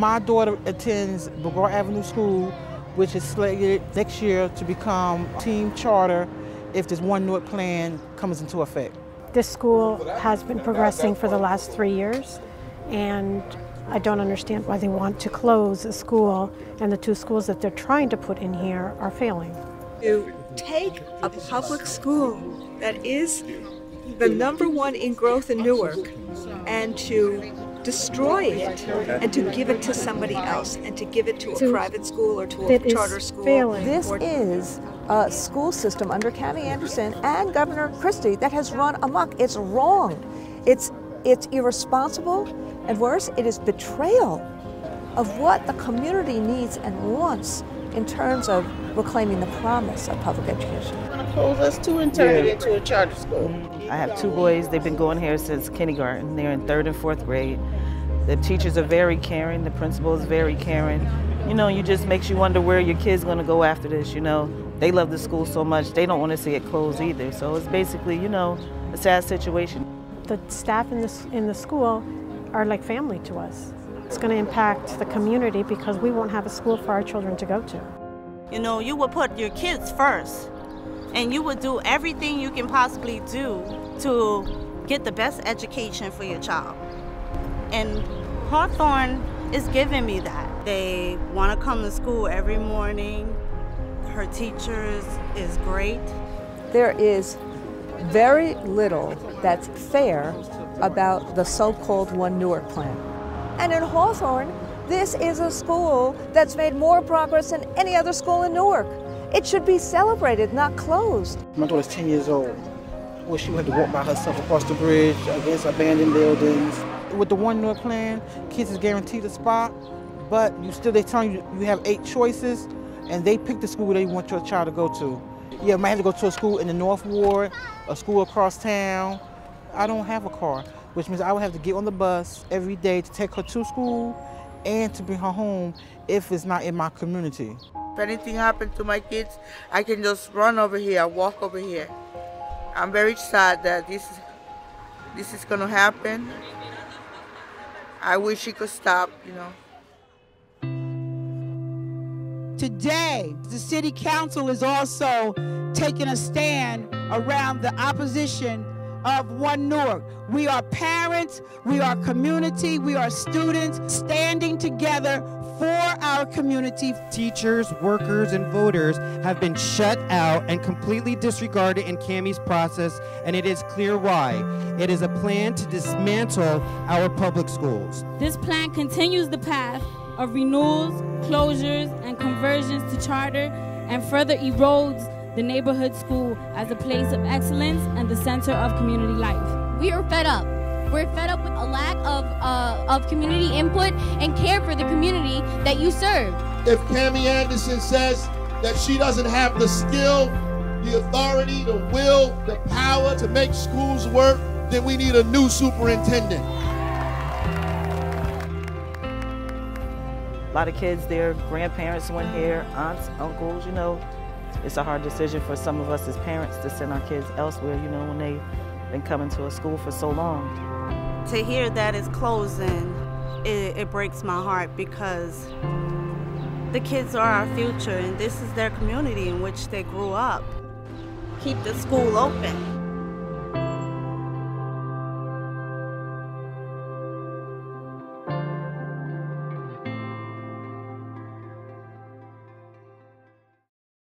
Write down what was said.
My daughter attends McGraw Avenue School, which is slated next year to become team charter if this One Newark plan comes into effect. This school has been progressing for the last 3 years, and I don't understand why they want to close a school, and the 2 schools that they're trying to put in here are failing. To take a public school that is the #1 in growth in Newark and to destroy it and to give it to somebody else and to give it to a private school or to a charter school. Failing. This is a school system under Cami Anderson and Governor Christie that has run amok. It's wrong. It's irresponsible, and worse, it is betrayal of what the community needs and wants in terms of reclaiming the promise of public education. We're going to close us too and turn it into a charter school. I have 2 boys. They've been going here since kindergarten. They're in 3rd and 4th grade. The teachers are very caring. The principal is very caring. You know, you just makes you wonder where your kid's going to go after this, you know. They love the school so much, they don't want to see it close either. So it's basically, you know, a sad situation. The staff in the school are like family to us. It's going to impact the community because we won't have a school for our children to go to. You know, you would put your kids first, and you would do everything you can possibly do to get the best education for your child. And Hawthorne is giving me that. They want to come to school every morning. Her teachers is great. There is very little that's fair about the so-called One Newark plan. And in Hawthorne, this is a school that's made more progress than any other school in Newark. It should be celebrated, not closed. My daughter's 10 years old. Well, she would have to walk by herself across the bridge against abandoned buildings. With the One Newark plan, kids is guaranteed a spot, but they tell you you have 8 choices, and they pick the school they want your child to go to. You might have to go to a school in the North Ward, a school across town. I don't have a car, which means I would have to get on the bus every day to take her to school and to bring her home if it's not in my community. If anything happened to my kids, I can just run over here, walk over here. I'm very sad that this is going to happen. I wish it could stop, you know. Today, the City Council is also taking a stand around the opposition of One Newark. We are parents, we are community, we are students standing together for our community. Teachers, workers, and voters have been shut out and completely disregarded in Cami's process, and it is clear why. It is a plan to dismantle our public schools. This plan continues the path of renewals, closures, and conversions to charter, and further erodes the neighborhood school as a place of excellence and the center of community life. We are fed up. We're fed up with a lack of community input and care for the community that you serve. If Cami Anderson says that she doesn't have the skill, the authority, the will, the power to make schools work, then we need a new superintendent. A lot of kids, their grandparents went here, aunts, uncles, you know. It's a hard decision for some of us as parents to send our kids elsewhere, you know, when they've been coming to a school for so long. To hear that it's closing, it breaks my heart because the kids are our future and this is their community in which they grew up. Keep the school open.